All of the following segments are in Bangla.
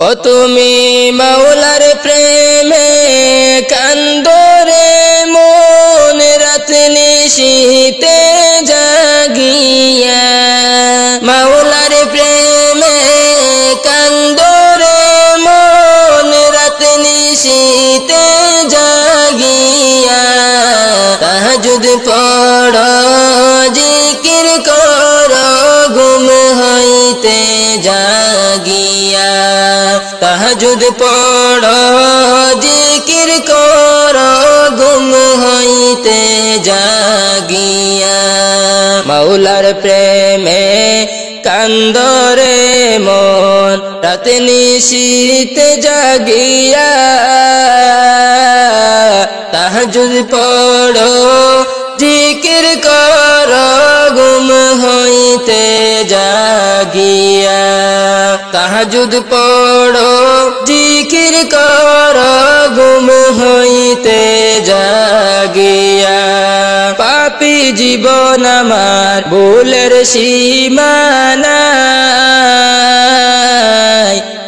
ও তুমি মাওলার প্রেমে কান্দরে মন রাত নিশীতে জাগিয়া মাওলার প্রেমে কান্দরে মন রাত নিশীতে জাগিয়া তাহাজ্জুদ পড়ো জিকির করো ঘুম হইতে জাগিয়া তাহাজ্জুদ পড়ো জিকির করো ঘুম হইতে জাগিয়া মাওলার প্রেমে কান্দরে মন রাত নিশীতে জাগিয়া তাহাজ্জুদ পড়ো জিকির করো ঘুম হইতে জাগিয়া তাহাজ্জুদ পড়ো জিকির করো ঘুম হইতে জাগিয়া পাপী জীবন আমার ভুলের সীমানা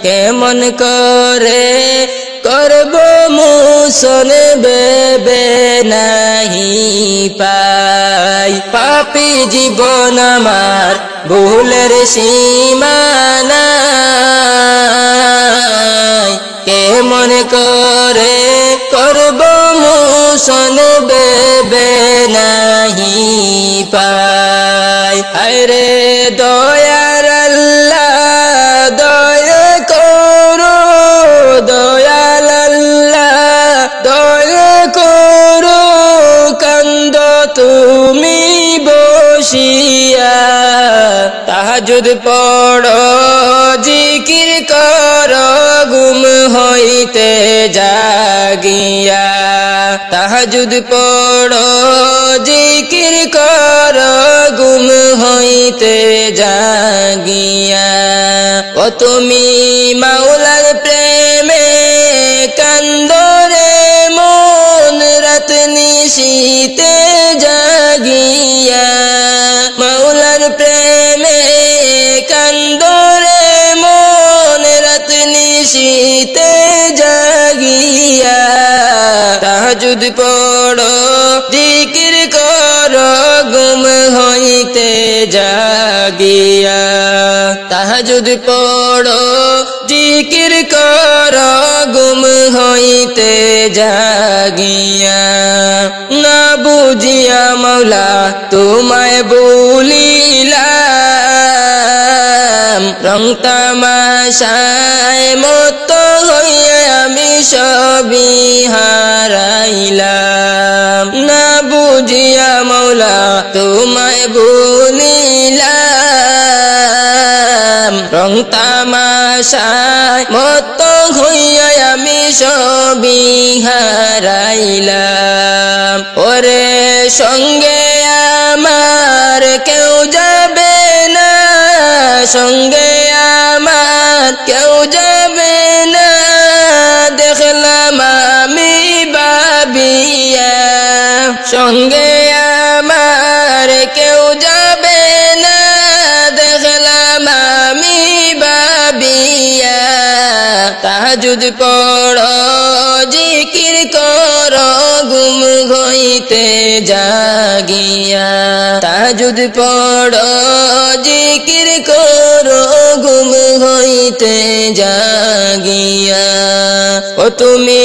কেমন করে করব মোচন ভেবে নাহি পাই পাপী জীবন আমার ভুলের সীমানা কেমন করে করব মোচন ভেবে নাহি পাই আরে দয়ার আল্লাহ দয়া করো দয়াল আল্লাহ দয়া করো কান্দ তুমি বসিয়া তাহাজ্জুদ পড়ো জিকির করো ঘুম হইতে জাগিয়া তাহাজ্জুদ পড়ো জিকির করো ঘুম হইতে জাগিয়া ও তুমি মাওলার প্রেমে কান্দরে মন রাত নিশীতে জাগিয়া মাওলার প্রেমে কান্দরে মন রাত নিশীতে জাগিয়া তাহাজ্জুদ পড়ো জিকির করো ঘুম হইতে জাগিয়া তাহাজ্জুদ পড়ো জিকির করো ঘুম হইতে জাগিয়া না বুঝিয়া মাওলা তোমায় বলিলাম রং তামাশায় মত্ত হইয়া আমি সবই হারাইলাম না বুঝিয়া মাওলা তোমায় বলিলাম রং তামাশায় মত্ত হইয়া আমি সবই হারাইলাম ওরে সঙ্গে আমার কেউ যাবে না সঙ্গে আমার কেউ যাবে না দেখলাম আমি ভাবিয়া সঙ্গে আমার কেউ যাবে না দেখলাম আমি ভাবিয়া তাহাজ্জুদ পড়ো জিকির করো ঘুম হইতে জাগিয়া তাহাজ্জুদ পড়ো জিকির করো ঘুম হইতে জাগিয়া ও তুমি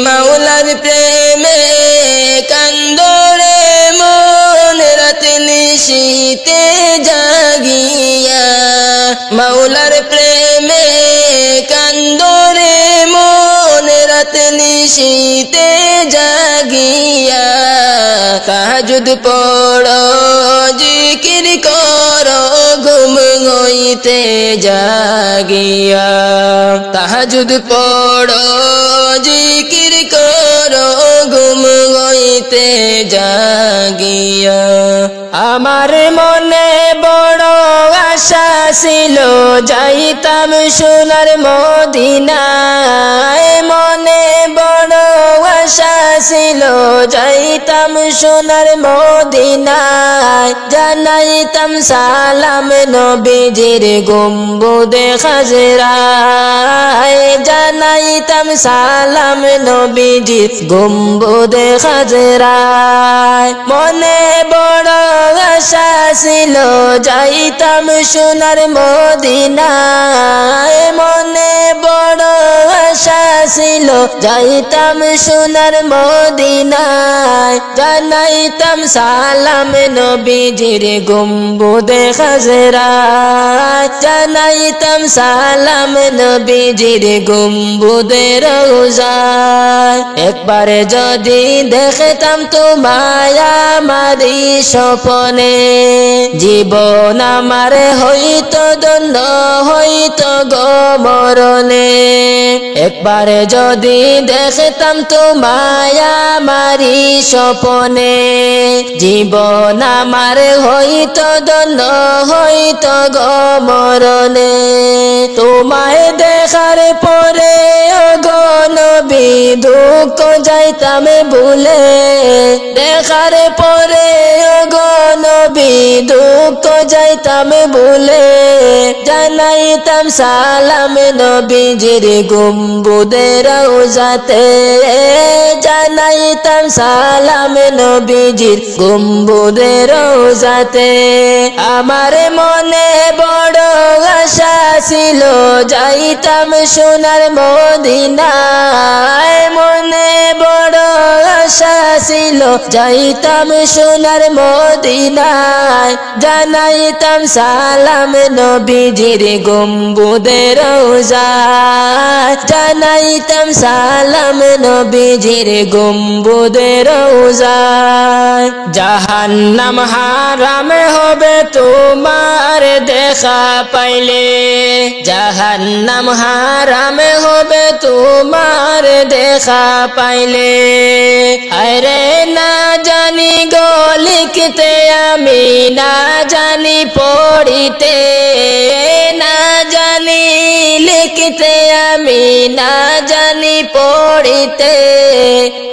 মাওলার প্রেমে কান্দরে মন রাত নিশীতে জাগিয়া মাওলার প্রেমে কান্দরে মন রাত নিশীতে জাগিয়া তাহাজ্জুদ পড়ো জিকির করো ঘুম হইতে জাগিয়া তাহাজ্জুদ পড়ো জিকির করো ঘুম হইতে জাগিয়া আমার মনে বড় আশা ছিল যাইতাম সোনার মদিনায় মনে বড় আশা ছিল যাইতাম সোনার মদিনায় জানাইতাম সালাম নবীজির গম্বুদে খাজরায় জানাইতাম সালাম নবীজির গম্বুদে খাজরায় মনে বড় আশা ছিল যাইতাম সোনার মদিনায় মনে বড় আশা ছিল যাইতাম সোনার মদিনায় জানাইতাম সালাম নবীজির গম্বুদে খাজরায় জানাইতাম সালাম নবীজির গম্বুদে রওজায় একবার যদি দেখতাম তোমায় আমারি স্বপনে জীবন আমার হইতো ধন্য হইতো গো মরণে একবার যদি দেখতাম তোমায় আমারি স্বপনে জীবন আমার হইতো ধন্য হইতো গো মরণে তোমায় দেখার পরে গো নবী দুঃখ যাইতাম ভুলে দেখার পরে গো নবী দুঃখ যাইতাম ভুলে জানাইতাম সালাম নবীজির গম্বুদে রওজাতে জানাইতাম সালাম নবীজির গম্বুদে রওজাতে আমার মনে বড় আশা ছিল যাইতাম সোনার মদিনায় মনে বড় আশা ছিল যাইতাম সোনার মদিনায় জানাইতাম সালাম নবীজির গম্বুদে রওজায় জানাইতাম সালাম নবীজির গম্বুদে রওজায় জাহান্নাম হারাম হবে তোমার দেখা পাইলে জাহান্নাম হারাম হবে তোমার দেখা পাইলে আরে না জানি গো লিখতে আমি না জানি পড়িতে না জানি লিখতে আমি না জানি পড়িতে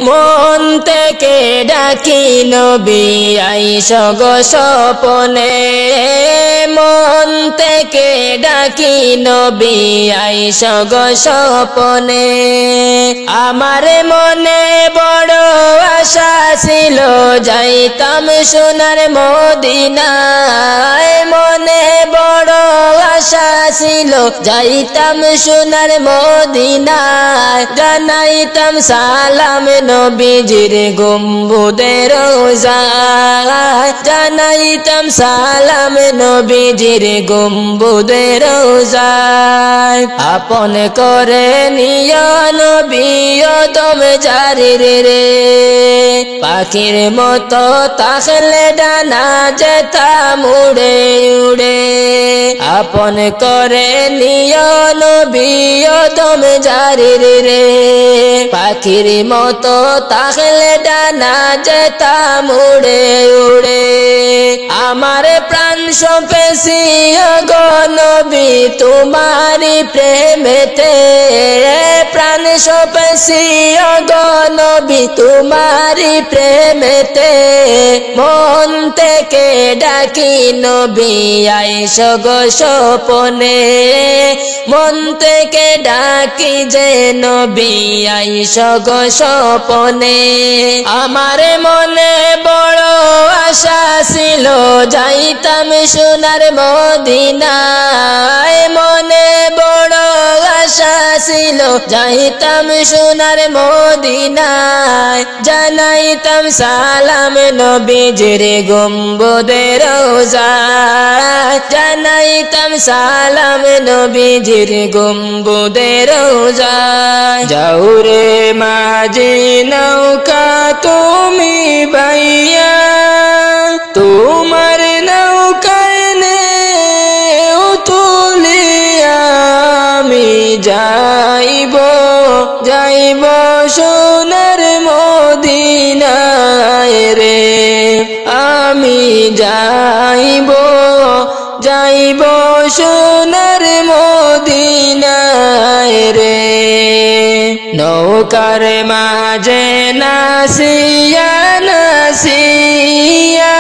মন থেকে ডাকি নবী আইস গো স্বপনে মন থেকে ডাকি নবী আইস গো স্বপনে আমার মনে বড় আশা ছিল যাইতাম সোনার মদিনায় মনে বড় আশা ছিল যাইতাম সোনার মদিনায় জানাইতাম সালাম নবীজির গম্বুদে রওজায় জানাইতাম সালাম নবীজির গম্বুদে রওজায় আপন করে নিয়া নবী দম জারি রে পাখির মতো তাহলে ডানা যেতাম উড়ে উড়ে আপন করে নিয়া নবী দম জারি রে পাখির মতো তাহলে ডানা যেতাম উড়ে উড়ে আমার প্রাণ সপেছি গো নবী তোমারি প্রেমেতে প্রাণ সপেছি গো নবী তোমারি প্রেমেতে মন থেকে ডাকি নবী আইস গো স্বপনে মন থেকে ডাকি যে নবী আইস গো স্বপনে আমার মনে বড় আশা ছিল যাইতাম সোনার মদিনায় মনে বড় আশা ছিল যাইতাম সোনার মদিনায় জানাইতাম সালাম নবীজির গম্বুদে রওজায় জানাইতাম সালাম নবীজির গম্বুদে রওজায় যাও রে মাঝি নৌকা তুমি বাইয়া তোমার নৌকায় নে তুলিয়া আমি যাইব যাইব সোনার মদিনায় রে আমি যাইব যাইব সোনার মদিনায় রে নৌকার মাঝে নাসিয়া নাসিয়া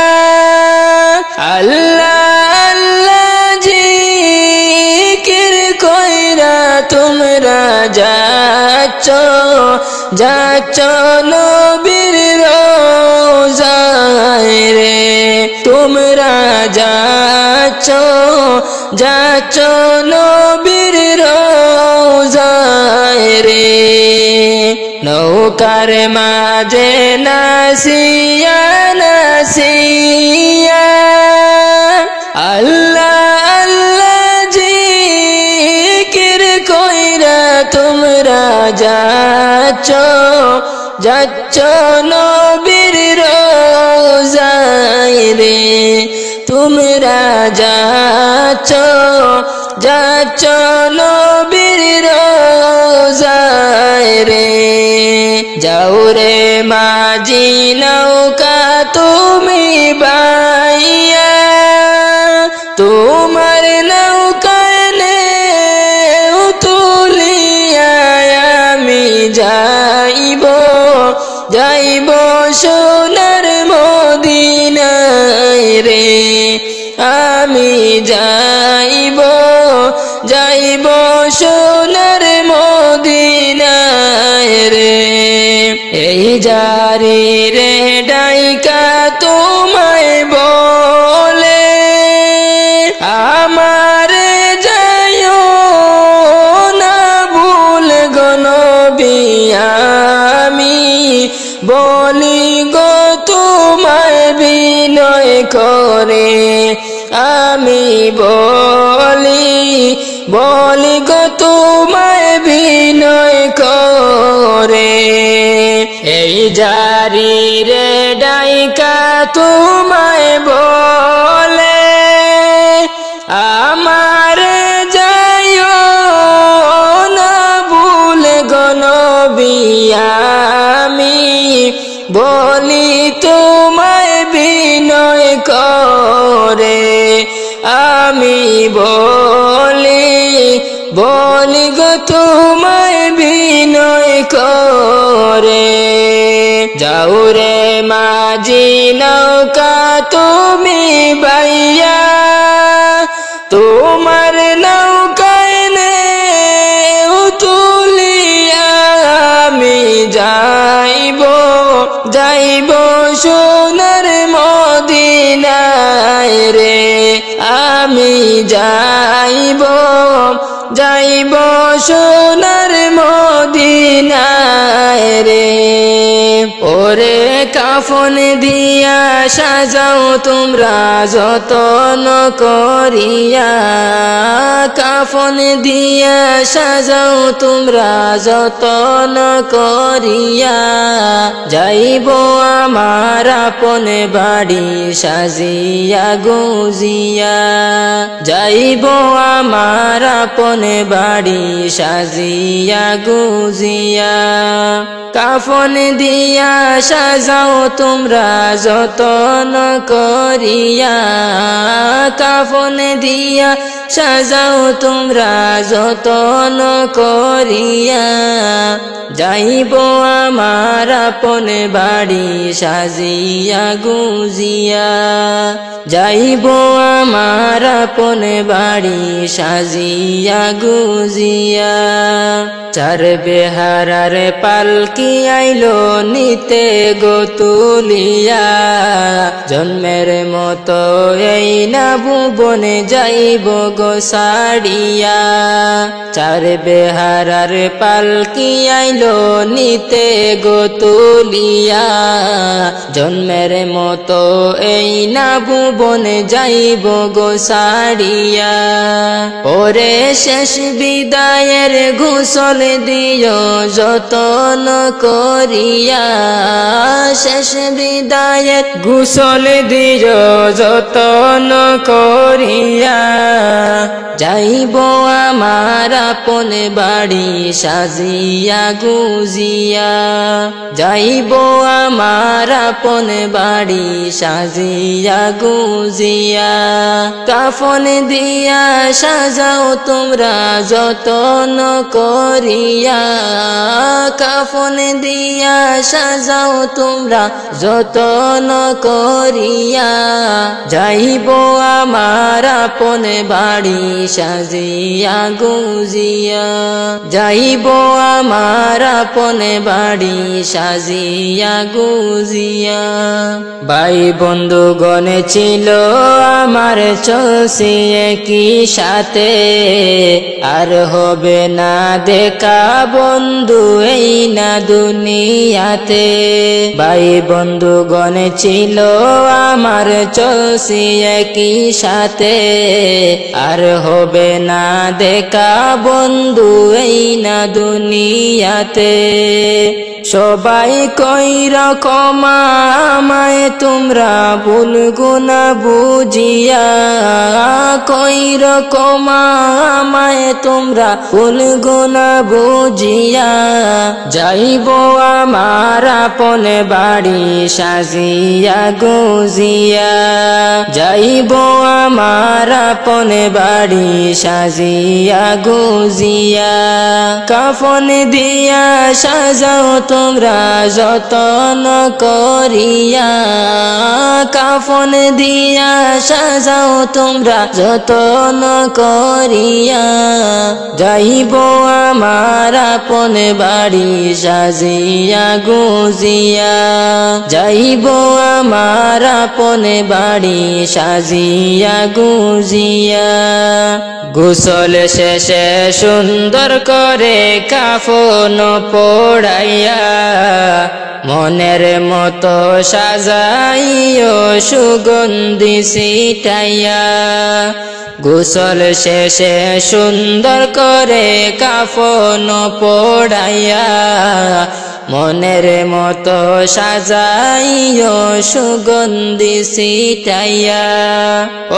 আল্লাহ আল্লাহ জিকির কইরা তোমরা যাচ্ছ যাচ্ছ নবীর রোজায় রে তোমরা যাচ্ছ যাচ্ছ নবীর রোজায় রে নৌকার মাঝে নাসিয়া নাসিয়া আল্লাহ আল্লাহ জিকির কইরা তোমরা যাচ্ছ যাচ্ছ নবীর রোজায় রে তোমরা যাচ্ছ যাচ্ছ নবীর রোজায় রে যাও রে মাঝি নৌকা তুমি বাইয়া তোমার নৌকায় নেও তুলিয়া আমি যাইব যাইব সোনার মদিনায় রে আমি যাইব যাইব সোনার মদিনায় রে এই জারি রে ডাইকা তোমায় বলে আমার যাইও না ভুল গো নবী আমি বলি গো তোমায় বিনয় করে আমি বলি গো তোমায় বিনয় করে এই জারি রে ডাইকা তোমায় বলে আমার যাইও না ভুল গো নবী আমি বলি তোমায় বিনয় করে আমি বলি গো তোমায় বিনয় করে যাও রে মাঝি নৌকা তুমি বাইয়া তোমার নৌকায় নেও তুলিয়া আমি যাইব যাইব সোনার মদিনায় রে আমি যাইব যাইব সোনার মদিনায় রে ওরে কাফন দিয়া সাজাও তোমরা যতন করিয়া কাফন দিয়া সাজাও তোমরা যতন করিয়া যাইব আমার আপন বাড়ি সাজিয়া গুজিয়া যাইব আমার আপন বাড়ি সাজিয়া গুজিয়া কাফন দিয়া সাজাও তোমরা যতন করিয়া কাফন দিয়া সাজাও তোমরা যতন করিয়া যাইব আমার আপন বাড়ি সাজিয়া গুজিয়া যাইব আমার আপন বাড়ি সাজিয়া গুজিয়া চার বেহারার পালকি আইলো নিতে গো তুলিয়া জন্মের মতো এই না ভুবনে যাইব গো সাড়িয়া চার বেহারার পালকি আইলো নিতে গো তুলিয়া জন্মের মতো এই না ভুবনে যাইব গো সাড়িয়া ওরে শেষ বিদায়ের গোসল দিও যতন করিয়া শেষ বিদায়ের গোসল দিও যতন করিয়া যাইব আমার আপন বাড়ি সাজিয়া গুজিয়া যাইব আমার আপন বাড়ি সাজিয়া গুজিয়া কাফন দিয়া সাজাও তোমরা যতন করিয়া করিয়া কাফন দিয়া সাজাও তোমরা যতন করিয়া যাইব আমার আপন বাড়ি সাজিয়া গুজিয়া যাইব আমার আপন বাড়ি সাজিয়া গুজিয়া ভাই বন্ধুগণ ছিল আমার চলছে কি সাথে আর হবে না দেখা বন্ধু এই না দুনিয়াতে ভাই বন্ধুগণ ছিল আমার চলছে কি সাথে আর হবে না দেখা বন্ধু এই না দুনিয়াতে সবাই কই রকম আমায় তোমরা ভুলগো না বুঝিয়া কই রকম আমায় তোমরা ভুলগো না বুঝিয়া যাইব আমার আপন বাড়ি সাজিয়া গুজিয়া যাইব আমার আপন বাড়ি সাজিয়া গুজিয়া কাফন দিয়া সাজাও তোমরা যতন করিয়া কাফন দিয়া সাজাও তোমরা যতন করিয়া যাইব আমার আপন বাড়ি সাজিয়া গুজিয়া যাইব আমার আপন বাড়ি সাজিয়া গুজিয়া গোসল শেষে সুন্দর করে কাফন পড়াইয়া মনের মতো সাজাইও সুগন্ধি ছিটাইয়া গোসল শেষে সুন্দর করে কাফন পড়াইয়া মনের মতো সাজাইও সুগন্ধি ছিটাইয়া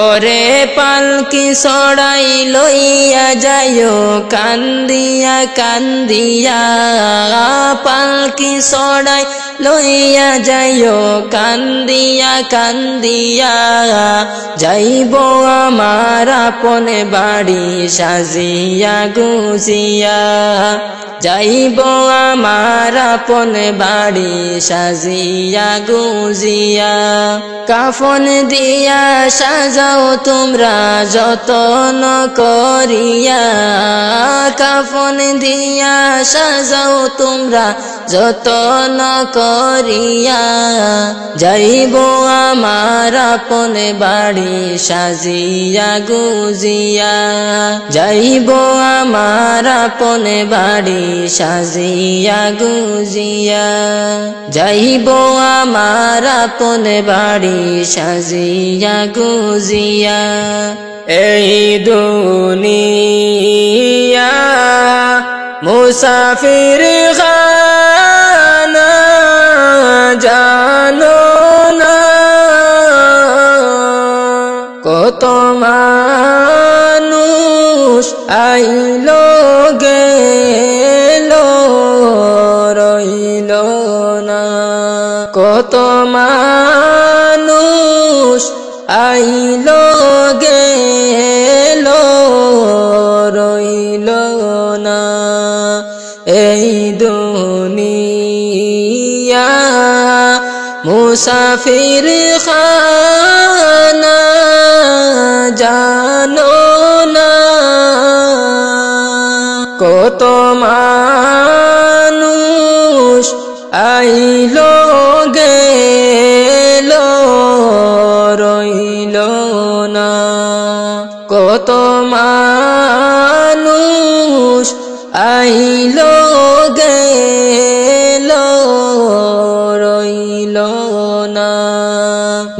ওরে পালকি ছড়াই লইয়া যাইও কান্দিয়া কান্দিয়া পালকি ছড়াই লইয়া যাইও কান্দিয়া কান্দিয়া যাইব আমার আপন বাড়ি সাজিয়া গুজিয়া যাইব আমার আপন বাড়ি সাজিয়া গুজিয়া কাফন দিয়া সাজাও তোমরা যতন করিয়া কাফন দিয়া সাজাও তোমরা যতন করিয়া যাইব আমার আপন বাড়ি সাজিয়া গুজিয়া যাইব আমার আপন বাড়ি সাজিয়া গুজিয়া যাইব আমার আপন বাড়ি সাজিয়া গুজিয়া এই দুনিয়া মুসাফির খানা জানো না কত মানুষ আইলো গেল রইল না কত মানুষ আইলো গেল রইল না এই দুনিয়া মুসাফির খানা জানো না কত মানুষ আইলো গেল রইল না কত মানুষ আইলো গেল রইল না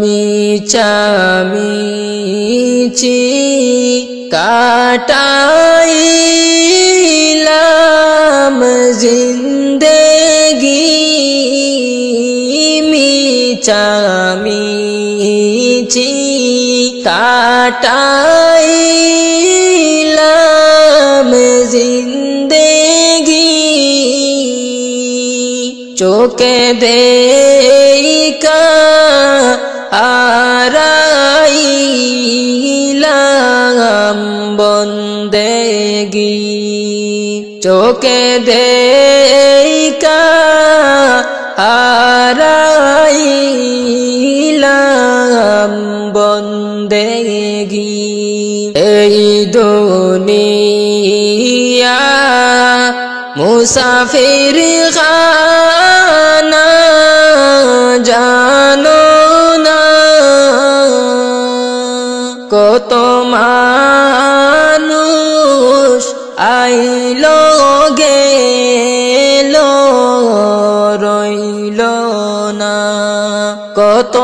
মিছামিছি কাটাইলাম জিন্দেগি মিছামিছি কাটাইলাম জিন্দেগি চোখে দেখা হারাইলাম বন্দেগি চোখে দেইকা হারাইলাম বন্দেগি এই দুনিয়া মুসাফির খানা জানো না কত মানুষ আইলো গেলো রইলো না কত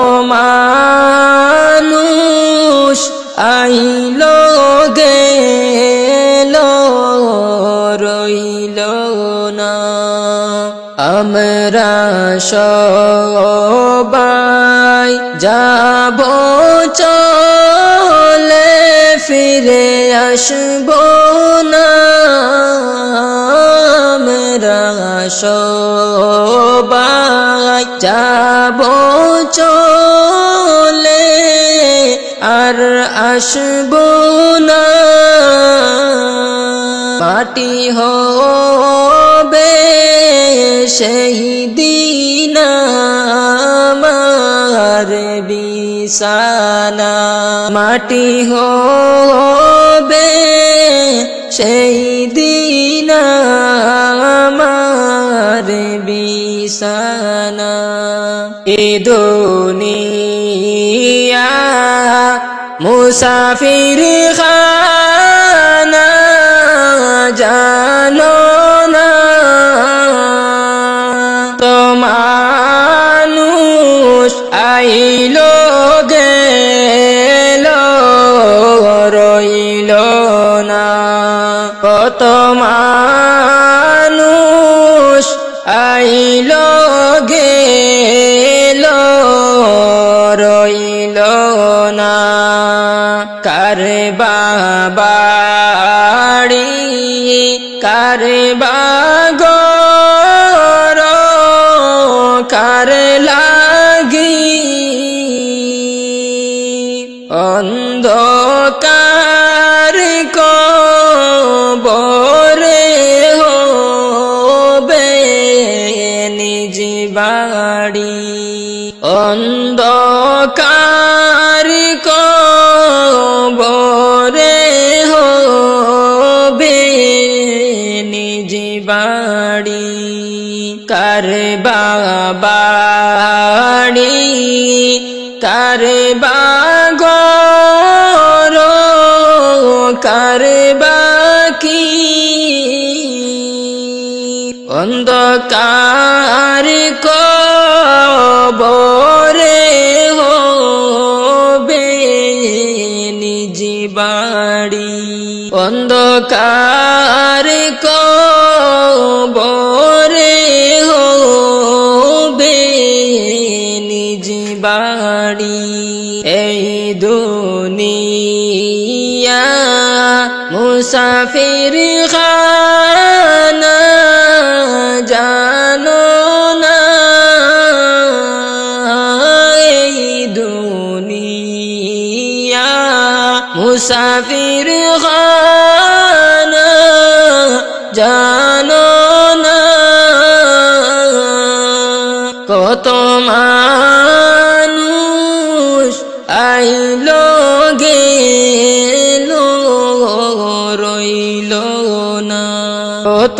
মানুষ আইলো গেলো রইলো না আমরা সবাই যাব চলে ফিরে আসবো না আমরা সবাই যাব চলে আর আসবো না মাটি হবে সেই দিন আমার বিছানা মাটি হবে সেই দিন আমার বিছানা এ দুনিয়া মুসাফির খানা জানো না তো মানুষ আইলো গেলো রইলো না কত মানুষ আইলো গেলো রইলো না কার বাড়ি কার ঘর কার লাগি অন্ধকার কবরে হবে নিজ বাড়ি অন্ধকার কবরে হবে নিজ বাড়ি কার বাড়ি কার ঘর কার বাকি অন্ধকার কবরে হবে নিজ বাড়ি অন্ধকার কবরে হবে নিজ বাড়ি এই দুনিয়া মুসাফির খানা জানো না এই দুনিয়া মুসাফির খানা জানো না কত মানুষ আইলো গেলো রইলো না কত